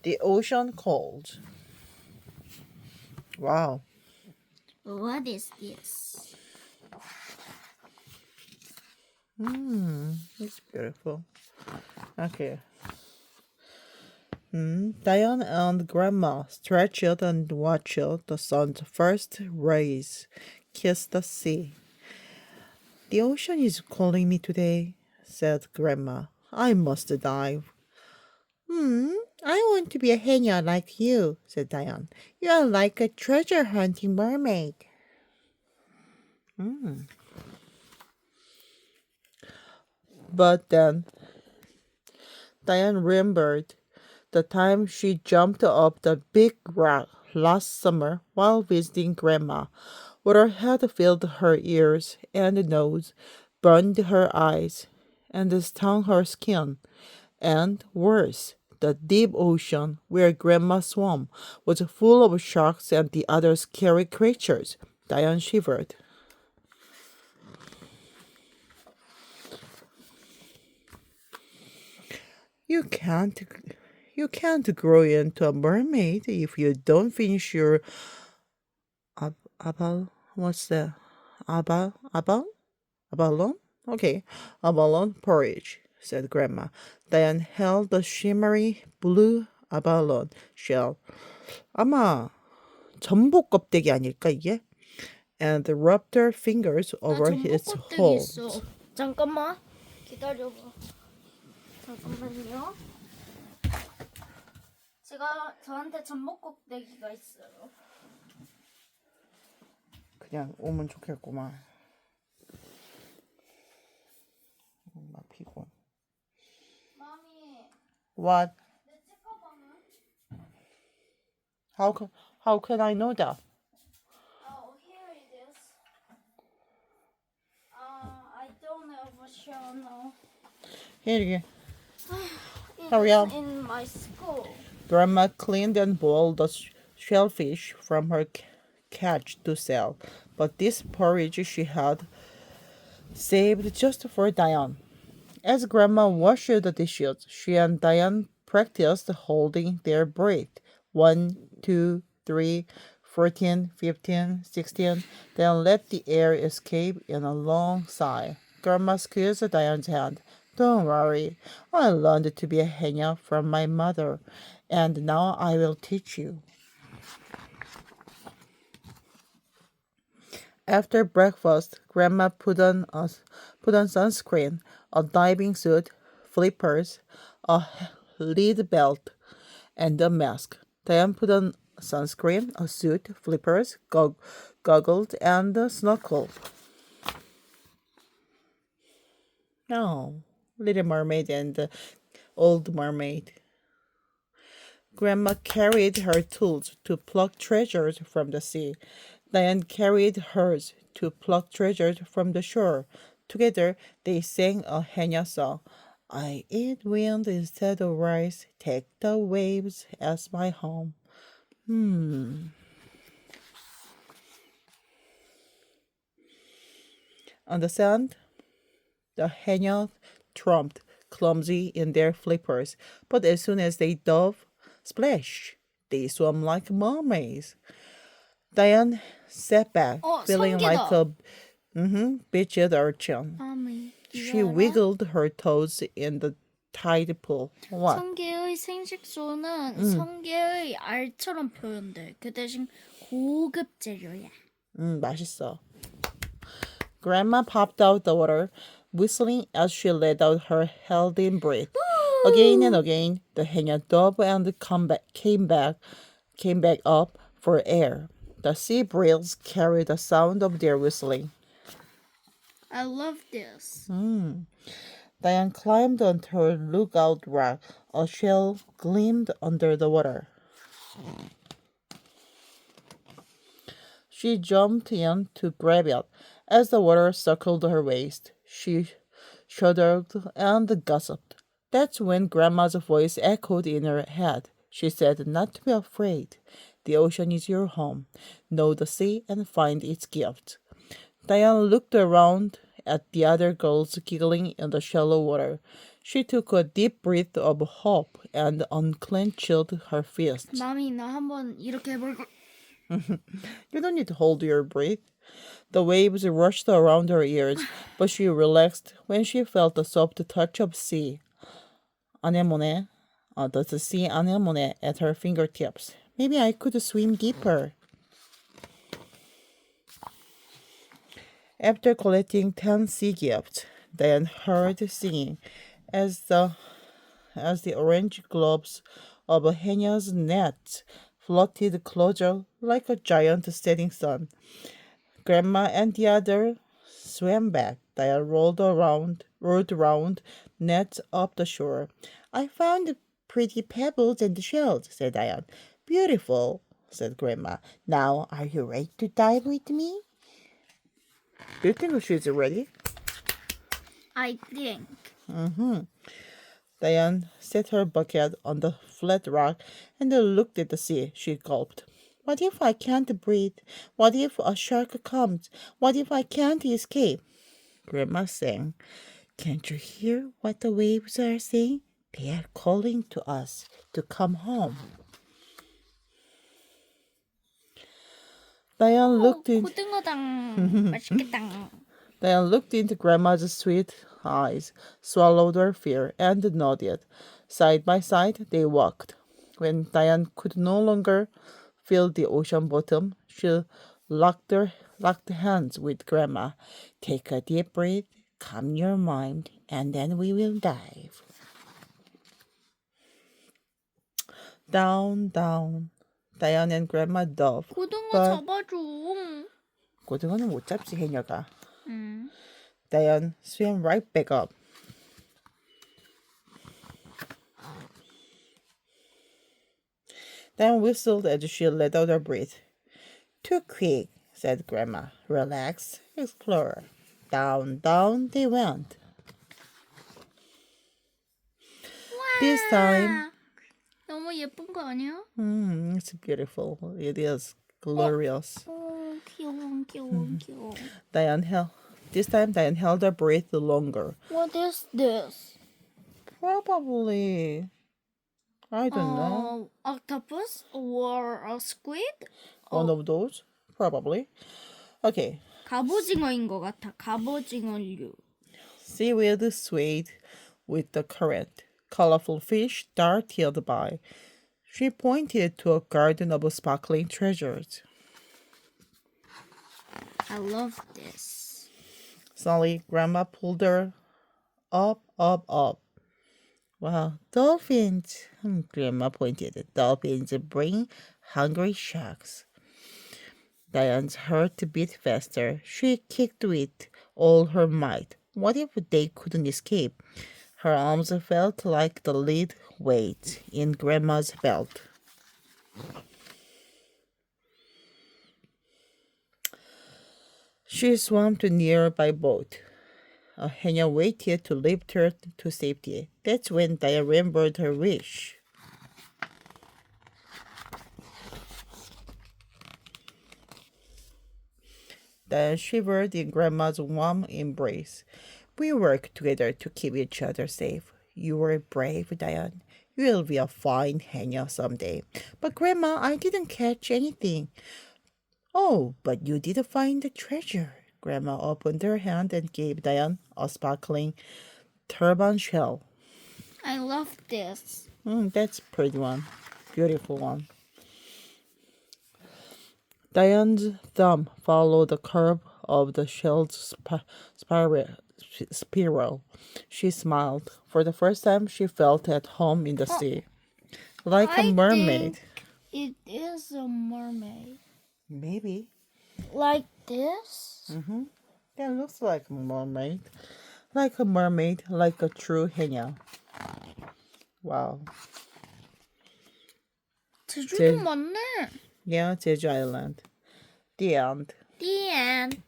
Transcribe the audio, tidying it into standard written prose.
The ocean called. Wow. What is this? It's beautiful. Okay. Diane and Grandma stretched and watched the sun's first rays kiss the sea. The ocean is calling me today, said Grandma. I must dive. I want to be a henya like you, said Diane. You are like a treasure hunting mermaid. But then Diane remembered the time she jumped up the big rock last summer while visiting Grandma. Water had filled her ears and nose, burned her eyes, and stung her skin. And worse, the deep ocean where Grandma swam was full of sharks and the other scary creatures. Diane shivered. You can't you can't grow into a mermaid if you don't finish your what's that? Abalone? Okay, abalone porridge, said Grandma. Diane held the shimmery blue abalone shell. 아마 전복 껍데기 아닐까 이게? And rubbed her fingers over its hole. 있어. 잠깐만 기다려봐. 잠깐만요. 저한테 전복 껍데기가 있어요. 그냥 오면 좋겠구만. 나 피곤. 마미. What? 내 책가방은? How can I know that? Oh, here it is. I don't have a shell now. Here, It Hurry is up. in my school. Grandma cleaned and boiled the shellfish from her catch to sell, but this porridge she had saved just for Diane. As Grandma washed the dishes, she and Diane practiced holding their breath. 1, 2, 3, 14, 15, 16. Then let the air escape in a long sigh. Grandma squeezed Diane's hand. Don't worry, I learned to be a henya from my mother, and now I will teach you. After breakfast, Grandma put on sunscreen, a diving suit, flippers, a lead belt, and a mask. Diane put on sunscreen, a suit, flippers, goggles, and a snorkel. No, Little Mermaid and the Old Mermaid. Grandma carried her tools to pluck treasures from the sea. Diane carried hers to pluck treasures from the shore. Together they sang a Henya song. I eat wind instead of rice, take the waves as my home. On the sand, the Henya trumped, clumsy in their flippers, but as soon as they dove, splash, they swam like mermaids. Diane sat back, feeling like a beached urchin. 마미. She wiggled her toes in the tide pool. What? 성게의 생식소는 성게의 알처럼 표현돼. 그 대신 고급 재료야. 맛있어. Grandma popped out the water, whistling as she let out her healthy breath. Again and again, the henya dove and came back up for air. The sea breeze carried the sound of their whistling. I love this. Diane climbed onto her lookout rock. A shell gleamed under the water. She jumped in to grab it. As the water circled her waist, she shuddered and gasped. That's when Grandma's voice echoed in her head. She said not to be afraid. The ocean is your home. Know the sea and find its gifts. Diane looked around at the other girls giggling in the shallow water. She took a deep breath of hope and unclenched her fist. 마미 나 한번 이렇게 해볼까? You don't need to hold your breath. The waves rushed around her ears, but she relaxed when she felt the soft touch of sea anemone, the sea anemone at her fingertips. Maybe I could swim deeper. After collecting 10 sea gifts, Diane heard singing as the orange globes of Henya's net floated closer like a giant setting sun. Grandma and the other swam back. Diane rolled around nets up the shore. I found pretty pebbles and shells, said Diane. Beautiful, said Grandma. Now, are you ready to dive with me? Do you think she's ready? I think. Diane set her bucket on the flat rock and looked at the sea. She gulped. What if I can't breathe? What if a shark comes? What if I can't escape? Grandma sang. Can't you hear what the waves are saying? They are calling to us to come home. Diane looked 고등어당 맛있겠다. Diane looked into Grandma's sweet eyes, swallowed her fear, and nodded. Side by side, they walked. When Diane could no longer feel the ocean bottom, she locked hands with Grandma. Take a deep breath, calm your mind, and then we will dive. Down, down. Diane and Grandma dove. 고등어 But 잡아줘. 고등어는 못 잡지, 해녀가. Diane swam right back up. Diane whistled as she let out her breath. Too quick, said Grandma. Relax, explorer. Down, down they went. This time, 너무 예쁜 거 아니야? it's beautiful. It is glorious. 귀여워, 귀여워, 귀여워. This time Diane held her breath longer. What is this? Probably, I don't know. Octopus or a squid? One of those, probably. Okay. 갑오징어인 것 같아. 갑오징어류. Seaweed swayed with the current. Colorful fish darted by. She pointed to a garden of sparkling treasures. I love this. Suddenly, Grandma pulled her up. Wow, dolphins! Grandma pointed. Dolphins bring hungry sharks. Diane's heart beat faster. She kicked with all her might. What if they couldn't escape? Her arms felt like the lead weight in Grandma's belt. She swam to a nearby boat. Henya waited to lift her to safety. That's when Diane remembered her wish. Diane shivered in Grandma's warm embrace. We work together to keep each other safe. You were brave, Diane. You'll be a fine Henya someday. But Grandma, I didn't catch anything. Oh, but you did find the treasure. Grandma opened her hand and gave Diane a sparkling turban shell. I love this. That's a pretty one. Beautiful one. Diane's thumb followed the curve of the shell's spiral. She smiled. For the first time, she felt at home in the sea. Like a mermaid. It is a mermaid. Maybe. Like this? That looks like a mermaid. Like a mermaid, like a true Henya. Wow. 제주도 맞네. Yeah, Jeju Island. The end. The end.